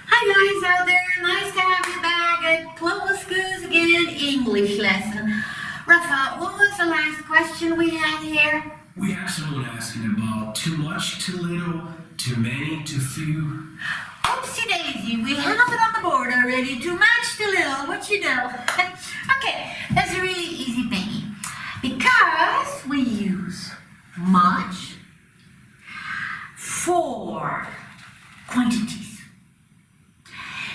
Hi guys out there, nice to have you back at Clovis Goose Again English lesson. Rafa, what was the last question we had here? We have someone asking about too much, too little, too many, too few. Oopsie daisy, we have it on the board already. Too much, too little, what you know? Okay, that's a really easy thingy. Because we use much for quantities.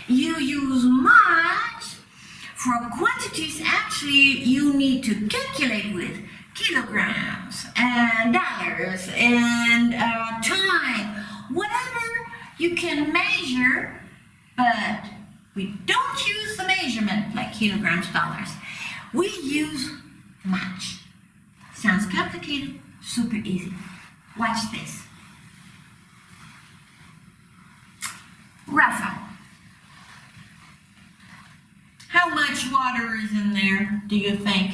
You use much for quantities actually you need to calculate with kilograms and dollars and time, whatever you can measure, but we don't use the measurement like kilograms, dollars. We use much. Sounds complicated, super easy. Watch this. Rafa, how much water is in there, do you think?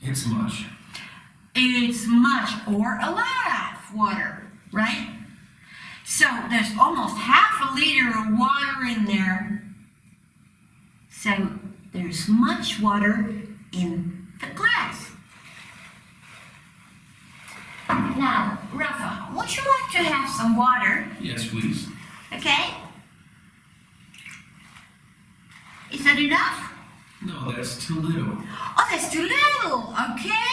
It's much. It's much or a lot of water, right? So there's almost half a liter of water in there. So there's much water in the glass. Now, Rafa, would you like to have some water? Yes, please. Okay? Is that enough? No, that's too little. Oh, that's too little, okay?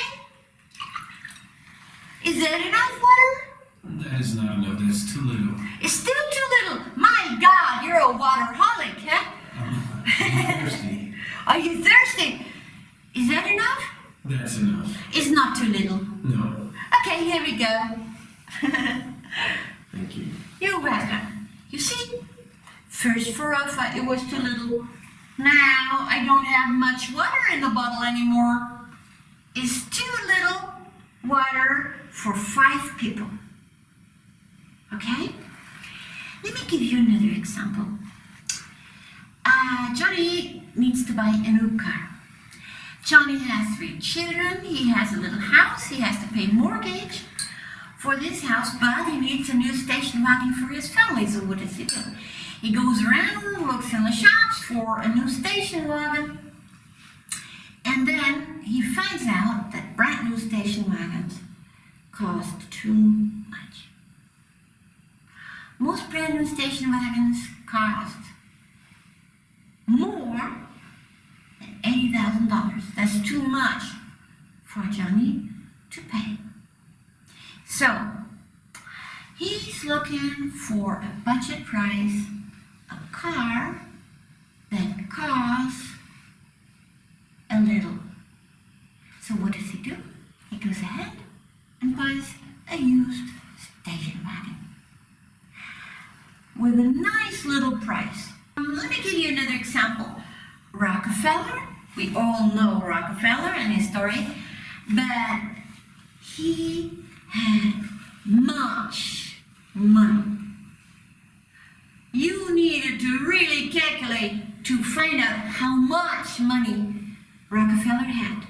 Is that enough water? That is not enough. That's too little. It's still too little. My God, you're a waterholic, huh? I'm thirsty. Are you thirsty? Is that enough? That's enough. It's not too little. No. Okay, here we go. Thank you. You're welcome. You see, first for Rafa it was too little. Now I don't have much water in the bottle anymore. It's too little water for 5 people. Okay? Let me give you another example. Johnny needs to buy a new car. Johnny has 3 children, he has a little house, he has to pay mortgage for this house, but he needs a new station wagon for his family, so what does he do? He goes around, looks in the shops for a new station wagon, and then he finds out that brand new station wagons cost too much. Most brand new station wagons cost more than $80,000. That's too much for Johnny to pay. So, he's looking for a budget price, a car that costs a little. So what does he do? He goes ahead and buys a used station wagon with a nice little price. Let me give you another example. Rockefeller, we all know Rockefeller and his story, but he had much money. You needed to really calculate to find out how much money Rockefeller had.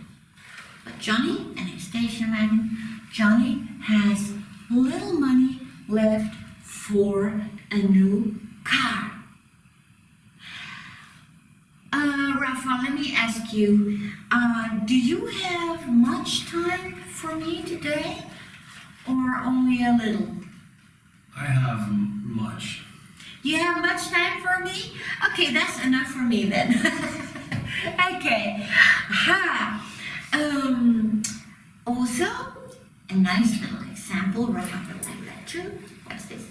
But Johnny and his station wagon, Johnny has little money left for a new car. Rafa, let me ask you, do you have much time for me today, or only a little? I have much. You have much time for me? Okay, that's enough for me then. Okay. Also, a nice little example. Rafa will like that too. What's this?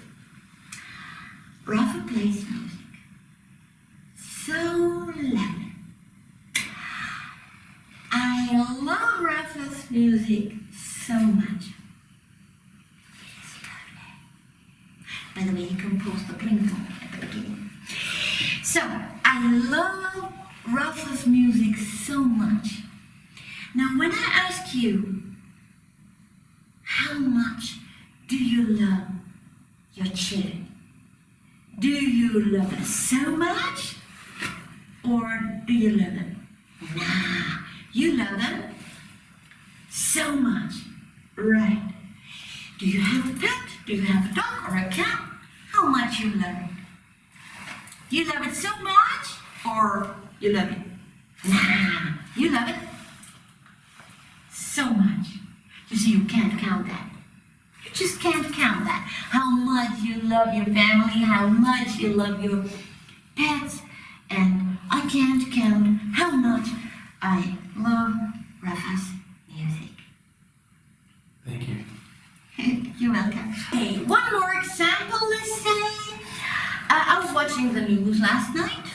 Rafa plays music. So loud. I love Rafa's music so much. By the way, he composed the ringtone at the beginning. So, I love Rafa's music so much. Now, when I ask you, how much do you love your children? Do you love them so much? Or do you love them? Nah, you love them so much. Right. Do you have a pet? Do you have a dog or a cat? How much you love it? You love it so much, or you love it? Nah, you love it so much. You see, you can't count that. You just can't count that. How much you love your family, how much you love your pets, and I can't count how much I love Rafa's music. Thank you. You're welcome. Hey, one more example, let's say. I was watching the news last night,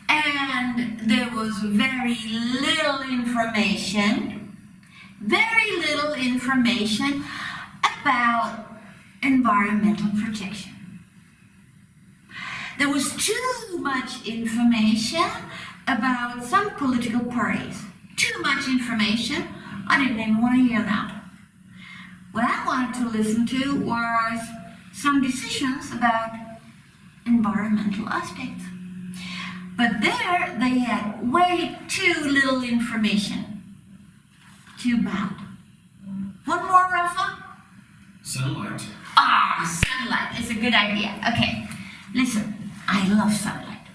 and there was very little information about environmental protection. There was too much information about some political parties. Too much information. I didn't even want to hear that. What I wanted to listen to was some decisions about environmental aspects. But there they had way too little information. Too bad. One more, Rafa? Sunlight. Sunlight is a good idea. Okay, listen, I love sunlight.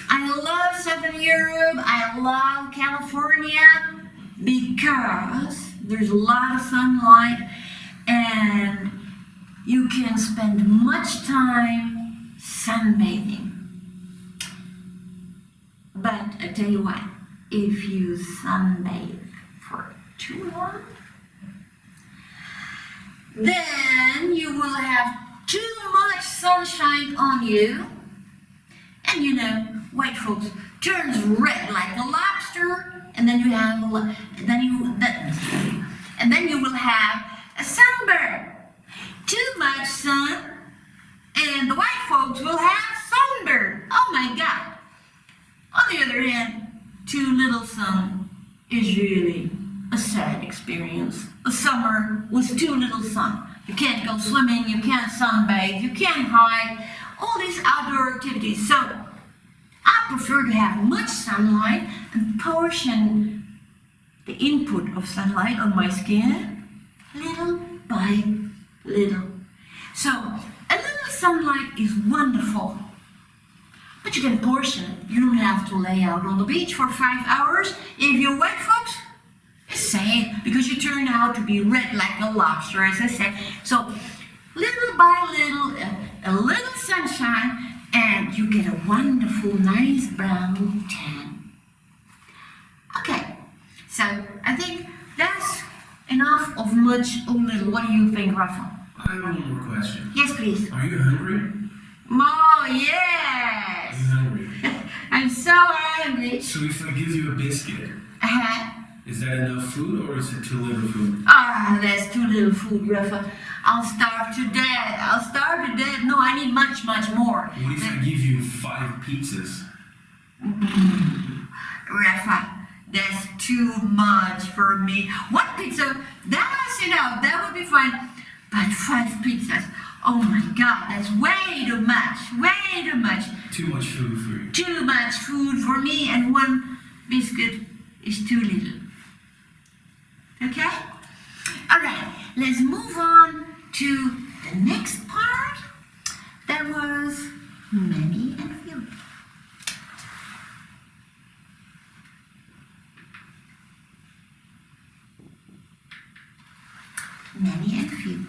I love Southern Europe, I love California, because there's a lot of sunlight and you can spend much time sunbathing. But I tell you what, if you sunbathe for too long, then you will have too much sunshine on you. And you know, white folks turns red like a lobster, and then you have then you will have a sunburn. Too much sun, and the white folks will have sunburn. Oh my God. On the other hand, too little sun is really a sad experience. A summer with too little sun. You can't go swimming, you can't sunbathe, you can't hike, all these outdoor activities. So I prefer to have much sunlight and portion the input of sunlight on my skin little by little. So a little sunlight is wonderful. But you can portion it. You don't have to lay out on the beach for 5 hours. If you're white folks, it's sad because you turn out to be red like a lobster, as I said. So little by little, a little sunshine, and you get a wonderful, nice brown tan. Okay, so I think that's enough of much or little. What do you think, Rafa? I have one more question. Yes, please. Are you hungry? Oh, Are you yes. hungry? I'm so hungry. So if I give you a biscuit, is that enough food or is it too little food? That's too little food, Rafa. I'll starve to death. No, I need much, much more. What if I give you 5 pizzas? Rafa, that's too much for me. One pizza, that would be fine. But 5 pizzas, oh my God, that's way too much. Too much food for you. Too much food for me, and 1 biscuit is too little. Okay? All right, let's move on to the next part. That was many and few. Many and few.